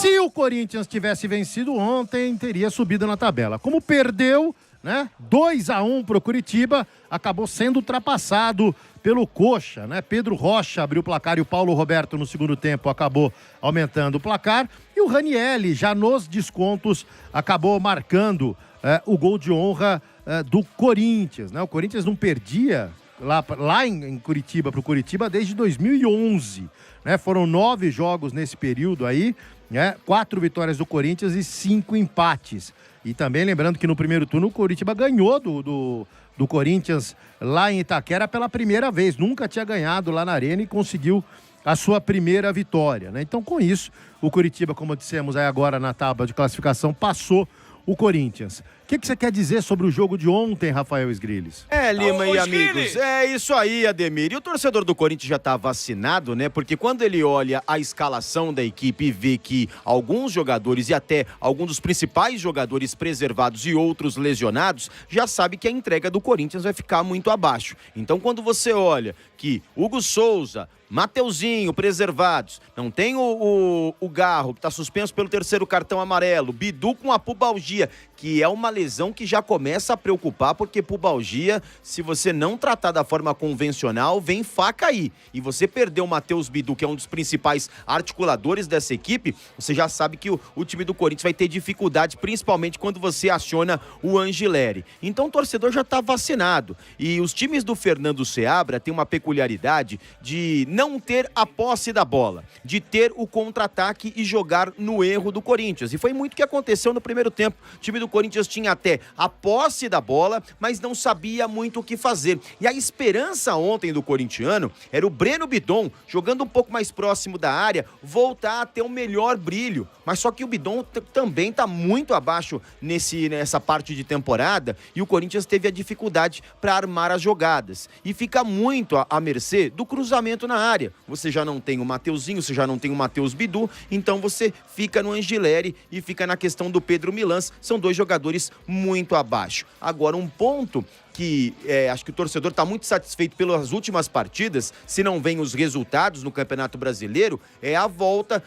Se o Corinthians tivesse vencido ontem, teria subido na tabela. Como perdeu, né? 2-1 pro Curitiba, acabou sendo ultrapassado pelo Coxa, né? Pedro Rocha abriu o placar e o Paulo Roberto no segundo tempo acabou aumentando o placar. E o Ranielli, já nos descontos, acabou marcando o gol de honra do Corinthians, né? O Corinthians não perdia lá em Curitiba, pro Curitiba, desde 2011, né? Foram 9 jogos nesse período aí, né? 4 vitórias do Corinthians e 5 empates. E também lembrando que no primeiro turno o Curitiba ganhou do Corinthians lá em Itaquera pela primeira vez. Nunca tinha ganhado lá na Arena e conseguiu a sua primeira vitória, né? Então, com isso, o Curitiba, como dissemos aí agora na tábua de classificação, passou o Corinthians. O que você quer dizer sobre o jogo de ontem, Rafael Sgrilles? Lima e amigos, é isso aí, Ademir. E o torcedor do Corinthians já tá vacinado, né? Porque quando ele olha a escalação da equipe e vê que alguns jogadores e até alguns dos principais jogadores preservados e outros lesionados, já sabe que a entrega do Corinthians vai ficar muito abaixo. Então, quando você olha que Hugo Souza, Mateuzinho preservados, não tem o Garro, que está suspenso pelo 3º cartão amarelo, Bidu com a pubalgia, que é uma lesão que já começa a preocupar, porque pubalgia, se você não tratar da forma convencional, vem faca aí. E você perdeu o Matheus Bidu, que é um dos principais articuladores dessa equipe, você já sabe que o time do Corinthians vai ter dificuldade, principalmente quando você aciona o Angileri. Então o torcedor já está vacinado. E os times do Fernando Seabra têm uma peculiaridade de não ter a posse da bola, de ter o contra-ataque e jogar no erro do Corinthians. E foi muito o que aconteceu no primeiro tempo. O time do Corinthians tinha até a posse da bola, mas não sabia muito o que fazer. E a esperança ontem do corintiano era o Breno Bidon, jogando um pouco mais próximo da área, voltar a ter um melhor brilho. Mas só que o Bidon também está muito abaixo nessa parte de temporada e o Corinthians teve a dificuldade para armar as jogadas. E fica muito à mercê do cruzamento na área. Você já não tem o Mateuzinho, você já não tem o Matheus Bidu, então você fica no Angileri e fica na questão do Pedro Milans. São 2 jogadores muito abaixo. Agora, um ponto que acho que o torcedor está muito satisfeito pelas últimas partidas, se não vem os resultados no Campeonato Brasileiro, é a volta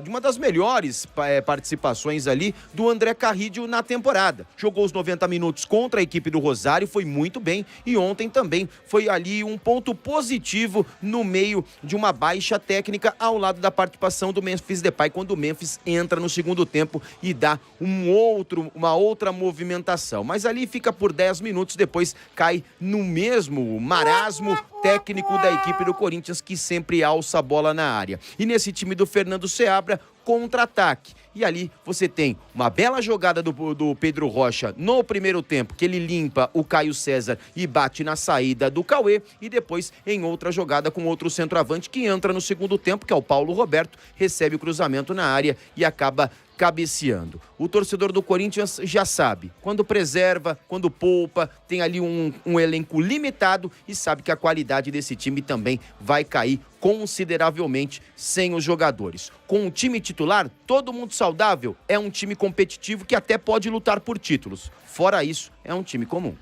de uma das melhores participações ali do André Carrillo na temporada. Jogou os 90 minutos contra a equipe do Rosário, foi muito bem, e ontem também foi ali um ponto positivo no meio de uma baixa técnica ao lado da participação do Memphis Depay, quando o Memphis entra no segundo tempo e dá uma outra movimentação. Mas ali fica por 10 minutos, depois cai no mesmo marasmo técnico da equipe do Corinthians, que sempre alça a bola na área. E nesse time do Fernando Seabra, contra-ataque. E ali você tem uma bela jogada do Pedro Rocha no primeiro tempo, que ele limpa o Caio César e bate na saída do Cauê, e depois em outra jogada com outro centroavante que entra no segundo tempo, que é o Paulo Roberto, recebe o cruzamento na área e acaba cabeceando. O torcedor do Corinthians já sabe, quando preserva, quando poupa, tem ali um elenco limitado e sabe que a qualidade desse time também vai cair consideravelmente sem os jogadores. Com o time titular, todo mundo saudável, é um time competitivo que até pode lutar por títulos. Fora isso, é um time comum.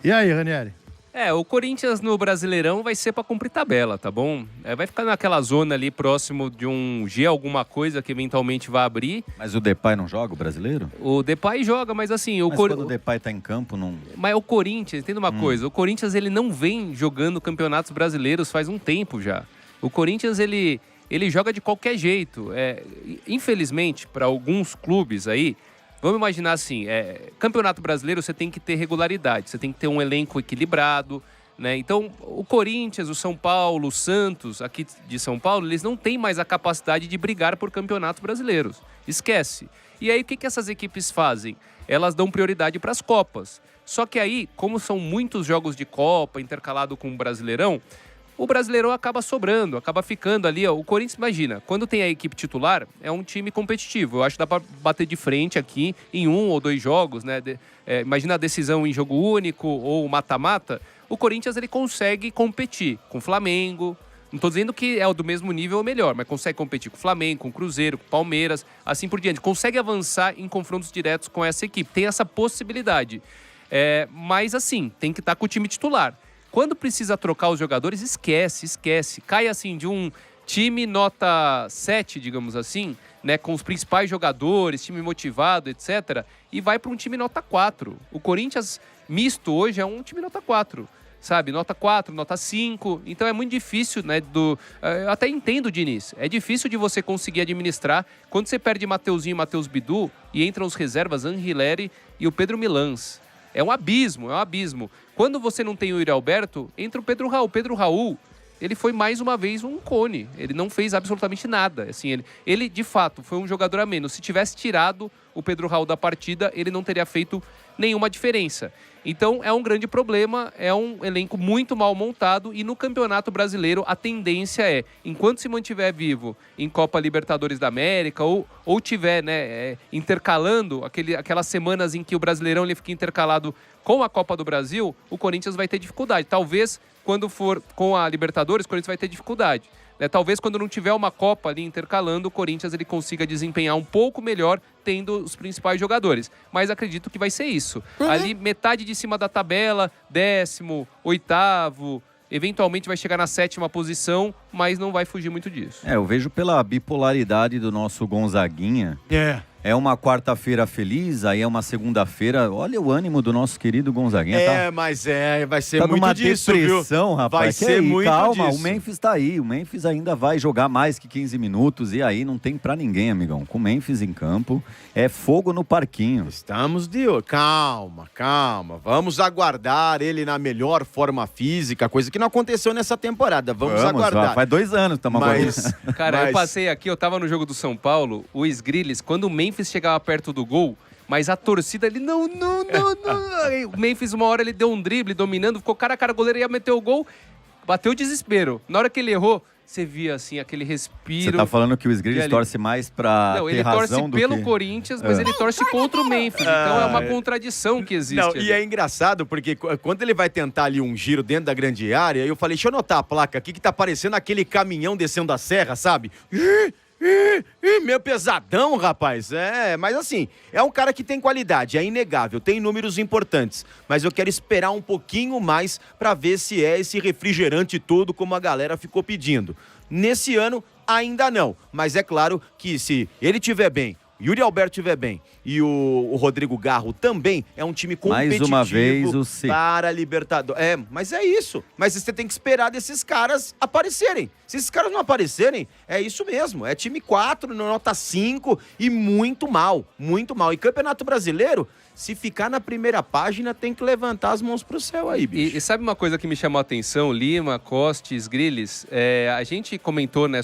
E aí, Ranieri? O Corinthians no Brasileirão vai ser para cumprir tabela, tá bom? Vai ficar naquela zona ali próximo de um G, alguma coisa que eventualmente vai abrir. Mas o Depay não joga o brasileiro? O Depay joga, mas assim... Quando o Depay tá em campo, não... Mas o Corinthians, entenda uma coisa, o Corinthians ele não vem jogando campeonatos brasileiros faz um tempo já. O Corinthians ele joga de qualquer jeito. Infelizmente, para alguns clubes aí, vamos imaginar assim, Campeonato Brasileiro você tem que ter regularidade, você tem que ter um elenco equilibrado, né? Então, o Corinthians, o São Paulo, o Santos, aqui de São Paulo, eles não têm mais a capacidade de brigar por campeonatos brasileiros. Esquece. E aí, o que essas equipes fazem? Elas dão prioridade para as Copas. Só que aí, como são muitos jogos de Copa intercalado com o Brasileirão, o Brasileirão acaba sobrando, acaba ficando ali. O Corinthians, imagina, quando tem a equipe titular, é um time competitivo. Eu acho que dá para bater de frente aqui em 1 ou 2 jogos, né? Imagina a decisão em jogo único ou mata-mata. O Corinthians ele consegue competir com o Flamengo. Não estou dizendo que é do mesmo nível ou melhor, mas consegue competir com o Flamengo, com o Cruzeiro, com o Palmeiras, assim por diante. Consegue avançar em confrontos diretos com essa equipe. Tem essa possibilidade. Mas assim, tem que estar com o time titular. Quando precisa trocar os jogadores, esquece. Cai assim de um time nota 7, digamos assim, né, com os principais jogadores, time motivado, etc., e vai para um time nota 4. O Corinthians misto hoje é um time nota 4. Sabe, nota 4, nota 5, então é muito difícil, né, eu até entendo o Diniz, é difícil de você conseguir administrar quando você perde Mateuzinho e Matheus Bidu e entram os reservas Angileri e o Pedro Milans. É um abismo. Quando você não tem o Yuri Alberto, entra o Pedro Raul. O Pedro Raul, ele foi mais uma vez um cone, ele não fez absolutamente nada, assim, ele de fato foi um jogador a menos. Se tivesse tirado o Pedro Raul da partida, ele não teria feito nenhuma diferença. Então é um grande problema, é um elenco muito mal montado e no Campeonato Brasileiro a tendência é, enquanto se mantiver vivo em Copa Libertadores da América ou tiver, né, intercalando aquelas semanas em que o Brasileirão ele fica intercalado com a Copa do Brasil, o Corinthians vai ter dificuldade. Talvez quando for com a Libertadores, o Corinthians vai ter dificuldade. Talvez quando não tiver uma Copa ali intercalando, o Corinthians ele consiga desempenhar um pouco melhor tendo os principais jogadores. Mas acredito que vai ser isso. Ali metade de cima da tabela, 10º, 8º, eventualmente vai chegar na 7ª posição, mas não vai fugir muito disso. Eu vejo pela bipolaridade do nosso Gonzaguinha. É uma quarta-feira feliz, aí é uma segunda-feira. Olha o ânimo do nosso querido Gonzaguinha. Mas vai ser tá muito numa disso, depressão, viu? rapaz. Vai ser muito calma, disso. O Memphis tá aí. O Memphis ainda vai jogar mais que 15 minutos. E aí não tem pra ninguém, amigão. Com o Memphis em campo, é fogo no parquinho. Estamos de olho. Calma. Vamos aguardar ele na melhor forma física, coisa que não aconteceu nessa temporada. Vamos aguardar. Faz 2 anos que estamos aguardando. Cara, eu passei aqui, eu tava no jogo do São Paulo, o Sgrillis, quando o Memphis chegava perto do gol, mas a torcida, ele não. Aí o Memphis, uma hora, ele deu um drible, dominando, ficou cara a cara, o goleiro ia meter o gol, bateu o desespero. Na hora que ele errou, você via, assim, aquele respiro. Você tá falando que o Sgrillis torce mais pra não, ter ele razão torce do pelo que... Corinthians, mas ele torce contra o Memphis. Então é uma contradição que existe. Não, e é engraçado, porque quando ele vai tentar ali um giro dentro da grande área, eu falei, deixa eu anotar a placa aqui, que tá parecendo aquele caminhão descendo a serra, sabe? Meio pesadão, rapaz. Mas assim, é um cara que tem qualidade, é inegável, tem números importantes. Mas eu quero esperar um pouquinho mais pra ver se é esse refrigerante todo como a galera ficou pedindo. Nesse ano, ainda não. Mas é claro que se ele tiver bem, Yuri Alberto estiver bem e o Rodrigo Garro também, é um time competitivo mais uma vez, para a Libertadores. Mas é isso. Mas você tem que esperar desses caras aparecerem. Se esses caras não aparecerem, é isso mesmo. É time 4, nota 5 e muito mal. Muito mal. E Campeonato Brasileiro, se ficar na primeira página, tem que levantar as mãos pro céu aí, bicho. E sabe uma coisa que me chamou a atenção? Lima, Costes, Grillis, a gente comentou, né,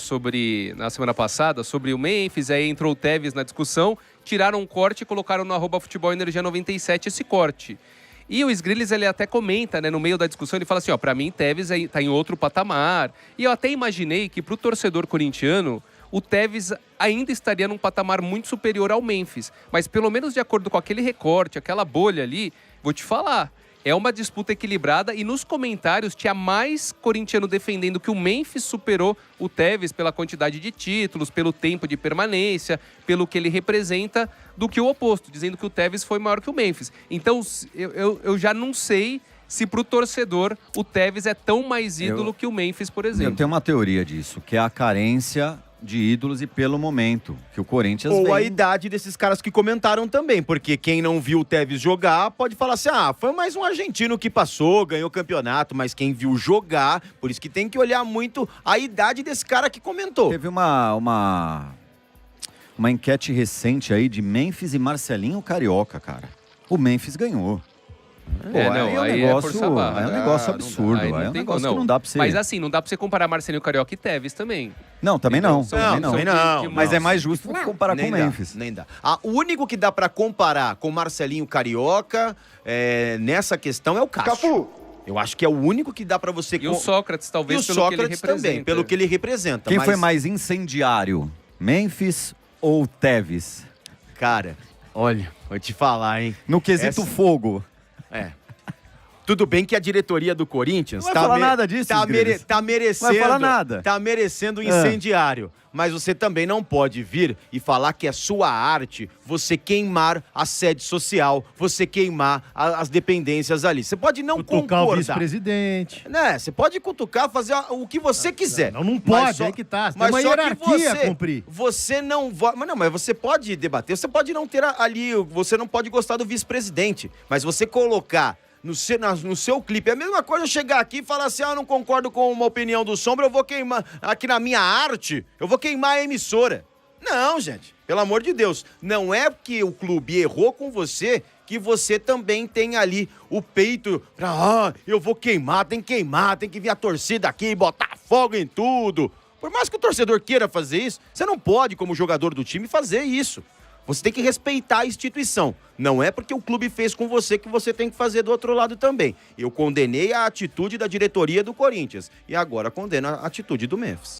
na semana passada, sobre o Memphis, aí entrou o Tevez na discussão, tiraram um corte e colocaram no @futebolenergia97 esse corte. E o Sgrillis, ele até comenta, né, no meio da discussão, ele fala assim, pra mim, Tevez tá em outro patamar. E eu até imaginei que pro torcedor corintiano, o Tevez ainda estaria num patamar muito superior ao Memphis. Mas pelo menos de acordo com aquele recorte, aquela bolha ali, vou te falar, é uma disputa equilibrada e nos comentários tinha mais corintiano defendendo que o Memphis superou o Tevez pela quantidade de títulos, pelo tempo de permanência, pelo que ele representa, do que o oposto, dizendo que o Tevez foi maior que o Memphis. Então eu já não sei se pro torcedor o Tevez é tão mais ídolo que o Memphis, por exemplo. Eu tenho uma teoria disso, que é a carência de ídolos e pelo momento que o Corinthians Ou vem... a idade desses caras que comentaram também, porque quem não viu o Tevez jogar pode falar assim, foi mais um argentino que passou, ganhou campeonato, mas quem viu jogar, por isso que tem que olhar muito a idade desse cara que comentou. Teve uma enquete recente aí de Memphis e Marcelinho Carioca, cara. O Memphis ganhou. Força barra. É um negócio absurdo. Aí É um negócio que não dá pra você... Mas assim, não dá pra você comparar Marcelinho Carioca e Tevez também. Não, também não. Também não. Mas é mais justo comparar com o Memphis. Nem dá. O único que dá pra comparar com Marcelinho Carioca nessa questão é o Cássio. Cafu! Eu acho que é o único que dá pra você... E o Sócrates, talvez, e o pelo Sócrates que ele representa. também, pelo que ele representa. Quem foi mais incendiário? Memphis ou Tevez? Cara, olha, vou te falar, hein. No quesito fogo. Tudo bem que a diretoria do Corinthians Não vai falar nada disso, tá merecendo, Vai falar nada. Tá merecendo incendiário. Mas você também não pode vir e falar que é sua arte você queimar a sede social, você queimar as dependências ali. Você pode não Cutucar concordar. o vice-presidente. Né? Você pode cutucar, fazer o que você quiser. Não pode, aí que tá. Você tem uma hierarquia a cumprir. Você não mas você pode debater, você pode não ter ali, você não pode gostar do vice-presidente, mas você colocar no seu clipe, é a mesma coisa eu chegar aqui e falar assim, eu não concordo com uma opinião do Sombra, eu vou queimar, aqui na minha arte, eu vou queimar a emissora. Não, gente, pelo amor de Deus, não é que o clube errou com você que você também tem ali o peito pra, eu vou queimar, tem que vir a torcida aqui e botar fogo em tudo. Por mais que o torcedor queira fazer isso, você não pode, como jogador do time, fazer isso. Você tem que respeitar a instituição. Não é porque o clube fez com você que você tem que fazer do outro lado também. Eu condenei a atitude da diretoria do Corinthians e agora condeno a atitude do Memphis.